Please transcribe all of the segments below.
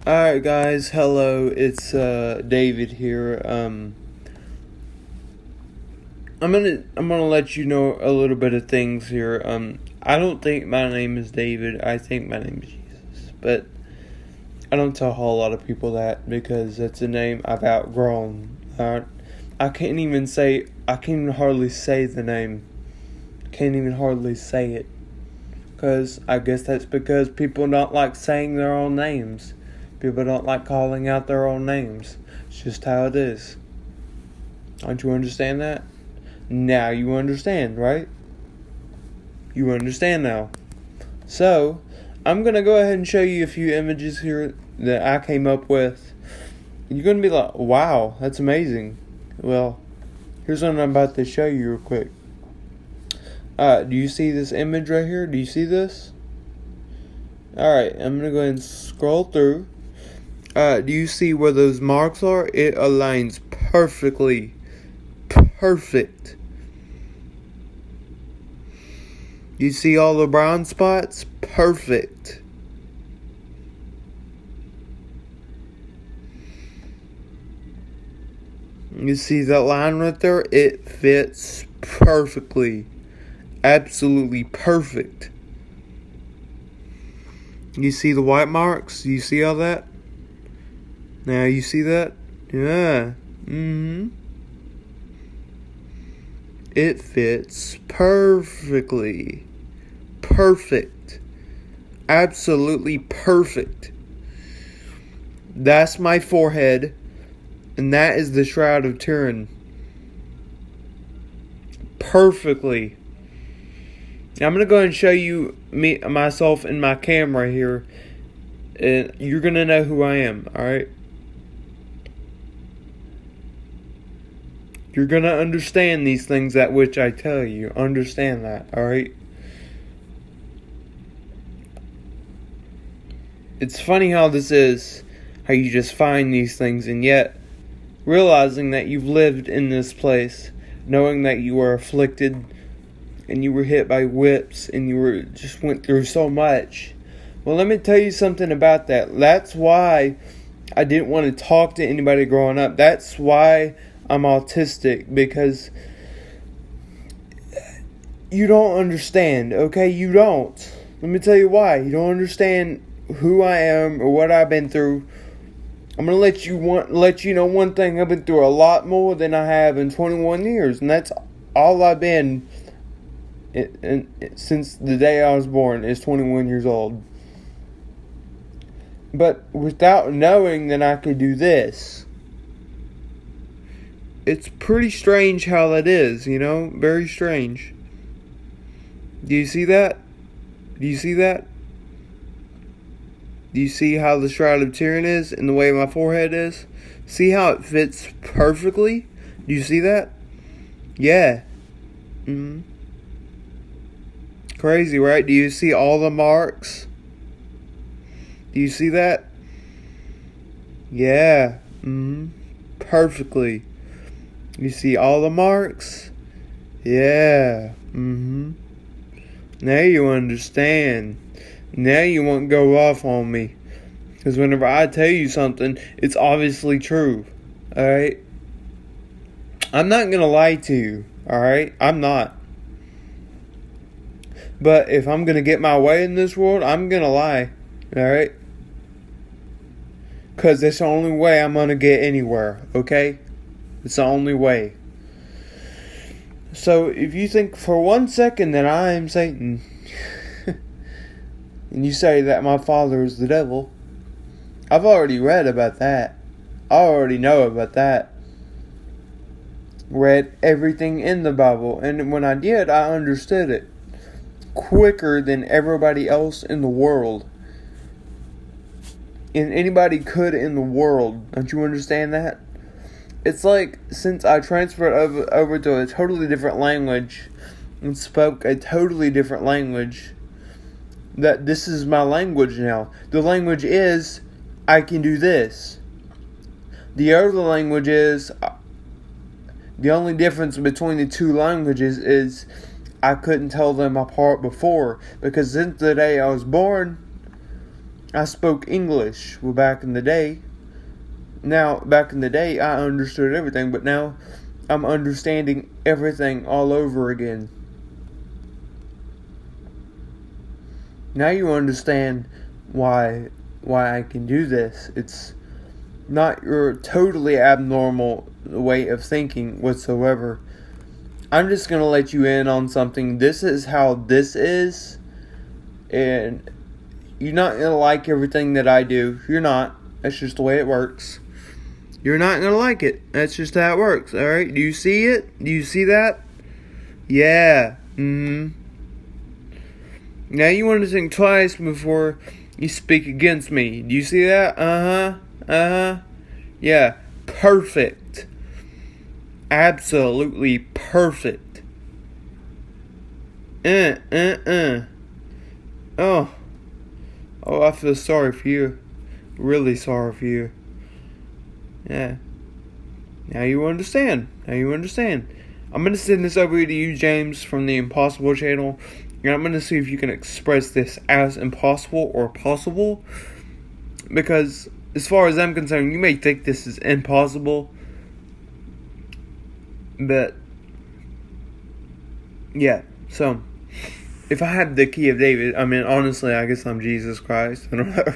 Alright guys, hello, it's David here. I'm gonna let you know a little bit of things here. I don't think my name is David, I think my name is Jesus. But I don't tell a whole lot of people that because that's a name I've outgrown. I can't even hardly say the name. Can't even hardly say it. Because I guess that's because people don't like saying their own names. People don't like calling out their own names. It's just how it is. Don't you understand that? Now you understand, right? You understand now. So, I'm going to go ahead and show you a few images here that I came up with. You're going to be like, wow, that's amazing. Well, here's what I'm about to show you real quick. Do you see this image right here? Do you see this? Alright, I'm going to go ahead and scroll through. Do you see where those marks are? It aligns perfectly. Perfect. You see all the brown spots? Perfect. You see that line right there? It fits perfectly. Absolutely perfect. You see the white marks? You see all that? Now you see that? Yeah. It fits perfectly. Perfect. Absolutely perfect. That's my forehead. And that is the Shroud of Turin. Perfectly. Now I'm going to go ahead and show you myself in my camera here. And you're going to know who I am, alright? You're going to understand these things that which I tell you. Understand that, alright? It's funny how this is. How you just find these things and yet realizing that you've lived in this place. Knowing that you were afflicted and you were hit by whips and you just went through so much. Well, let me tell you something about that. That's why I didn't want to talk to anybody growing up. That's why I'm autistic, because you don't understand, okay? You don't. Let me tell you why. You don't understand who I am or what I've been through. I'm going to let you know one thing. I've been through a lot more than I have in 21 years, and that's all I've been since the day I was born is 21 years old. But without knowing that I could do this, it's pretty strange how that is, you know? Very strange. Do you see that? Do you see that? Do you see how the Shroud of Turin is and the way my forehead is? See how it fits perfectly? Do you see that? Yeah. Crazy, right? Do you see all the marks? Do you see that? Yeah. Perfectly. You see all the marks? Yeah. Now you understand. Now you won't go off on me. Because whenever I tell you something, it's obviously true. Alright? I'm not going to lie to you. Alright? I'm not. But if I'm going to get my way in this world, I'm going to lie. Alright? Because it's the only way I'm going to get anywhere. Okay? It's the only way. So if you think for 1 second that I am Satan, and you say that my father is the devil, I've already read about that. I already know about that. Read everything in the Bible, and when I did, I understood it quicker than everybody else in the world. And anybody could in the world. Don't you understand that? It's like since I transferred over to a totally different language and spoke a totally different language, that this is my language now. The language is, I can do this. The other language is, the only difference between the two languages is I couldn't tell them apart before. Because since the day I was born, I spoke English. Well, back in the day, I understood everything, but now I'm understanding everything all over again. Now you understand why I can do this. It's not your totally abnormal way of thinking whatsoever. I'm just going to let you in on something. This is how this is, and you're not going to like everything that I do. You're not. That's just the way it works. You're not going to like it. That's just how it works, alright? Do you see it? Do you see that? Yeah. Now you want to think twice before you speak against me. Do you see that? Yeah. Perfect. Absolutely perfect. Oh, I feel sorry for you. Really sorry for you. Yeah. Now you understand. I'm going to send this over to you, James, from the Impossible channel. And I'm going to see if you can express this as impossible or possible. Because, as far as I'm concerned, you may think this is impossible. But, yeah. So, if I had the key of David, I mean, honestly, I guess I'm Jesus Christ. I don't know.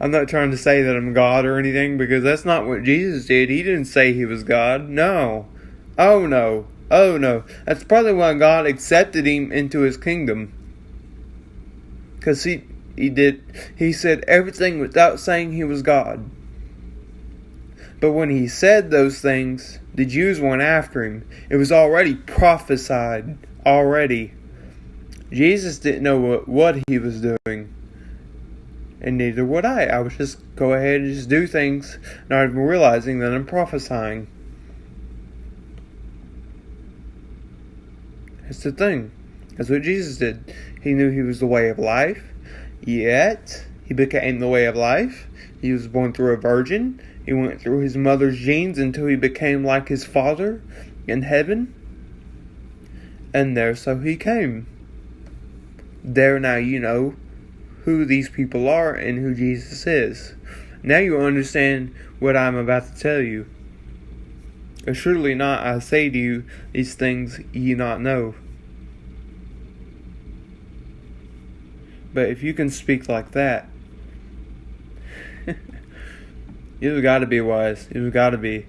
I'm not trying to say that I'm God or anything, because that's not what Jesus did. He didn't say he was God. No. Oh no. That's probably why God accepted him into his kingdom. Because he said everything without saying he was God. But when he said those things, the Jews went after him. It was already prophesied. Already. Jesus didn't know what he was doing. And neither would I. I would just go ahead and just do things, not even realizing that I'm prophesying. That's the thing. That's what Jesus did. He knew he was the way of life, yet he became the way of life. He was born through a virgin. He went through his mother's genes until he became like his Father in heaven. And there so he came. There now you know who these people are and who Jesus is. Now you understand what I'm about to tell you. Assuredly not, I say to you, these things ye not know. But if you can speak like that, you've got to be wise. You've got to be.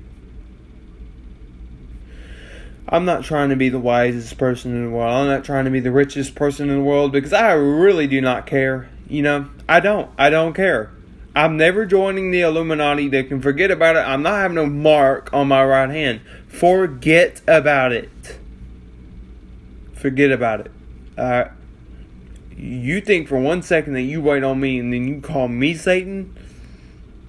I'm not trying to be the wisest person in the world. I'm not trying to be the richest person in the world, because I really do not care. You know, I don't care. I'm never joining the Illuminati. They can forget about it. I'm not having no mark on my right hand. Forget about it. Forget about it. You think for 1 second that you wait on me and then you call me Satan?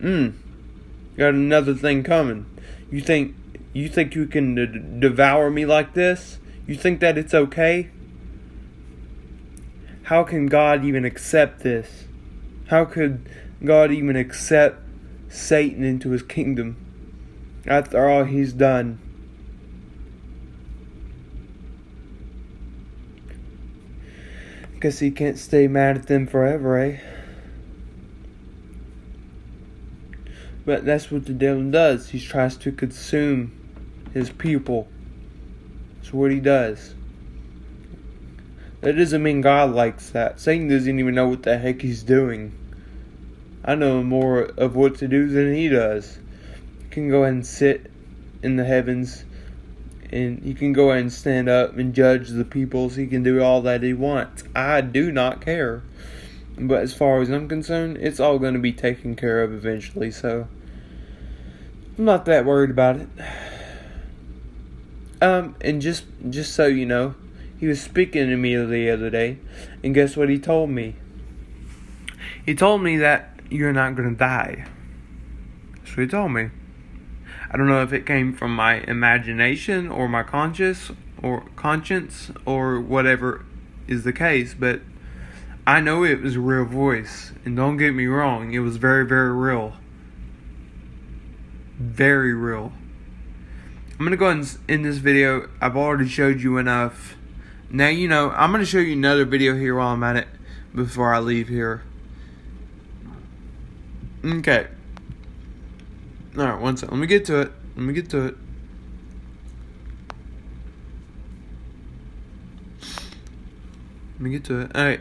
Got another thing coming. You think you can devour me like this? You think that it's okay? How can God even accept this? How could God even accept Satan into his kingdom after all he's done? Guess he can't stay mad at them forever, eh? But that's what the devil does. He tries to consume his people. That's what he does. That doesn't mean God likes that. Satan doesn't even know what the heck he's doing. I know more of what to do than he does. He can go ahead and sit in the heavens, and he can go ahead and stand up and judge the peoples. He can do all that he wants. I do not care. But as far as I'm concerned, it's all going to be taken care of eventually, so I'm not that worried about it. And just so you know, he was speaking to me the other day, and guess what he told me? He told me that you're not going to die. That's what he told me. I don't know if it came from my imagination or my conscience or whatever is the case, but I know it was a real voice. And don't get me wrong, it was very, very real. Very real. I'm going to go ahead and end this video. I've already showed you enough. Now you know, I'm going to show you another video here while I'm at it before I leave here. Okay. Alright, one second. Let me get to it. Alright.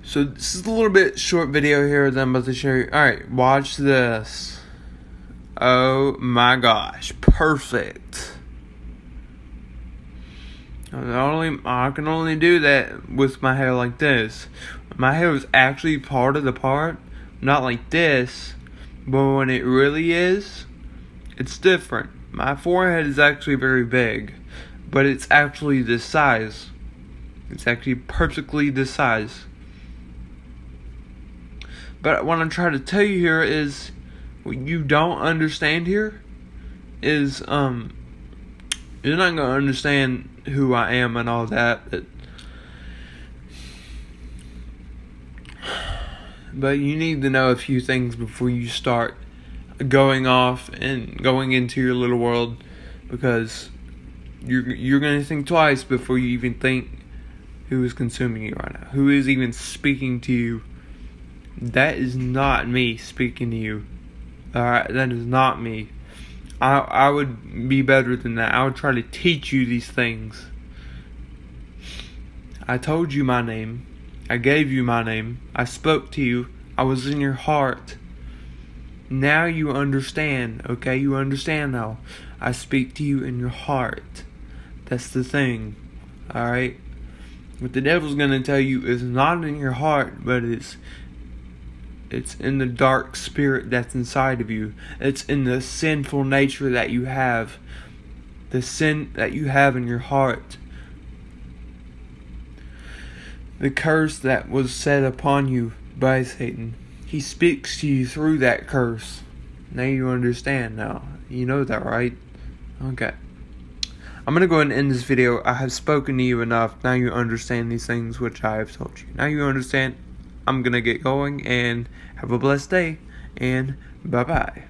So this is a little bit short video here that I'm about to show you. Alright, watch this. Oh my gosh. Perfect. I can only do that with my hair like this. My hair is actually part of the part, not like this, but when it really is, it's different. My forehead is actually very big, but it's actually this size. It's actually perfectly this size. But what I'm trying to tell you here is, what you don't understand here is, you're not gonna understand who I am and all that. But you need to know a few things before you start going off and going into your little world, because you're gonna think twice before you even think who is consuming you right now, who is even speaking to you. That is not me speaking to you. Alright, that is not me. I would be better than that. I would try to teach you these things. I told you my name. I gave you my name. I spoke to you. I was in your heart. Now you understand, okay? You understand now. I speak to you in your heart. That's the thing. Alright? What the devil's gonna tell you is not in your heart, but it's in the dark spirit that's inside of you. It's in the sinful nature that you have. The sin that you have in your heart. The curse that was set upon you by Satan. He speaks to you through that curse. Now you understand now. You know that, right? Okay. I'm going to go ahead and end this video. I have spoken to you enough. Now you understand these things which I have told you. Now you understand. I'm going to get going and have a blessed day. And bye-bye.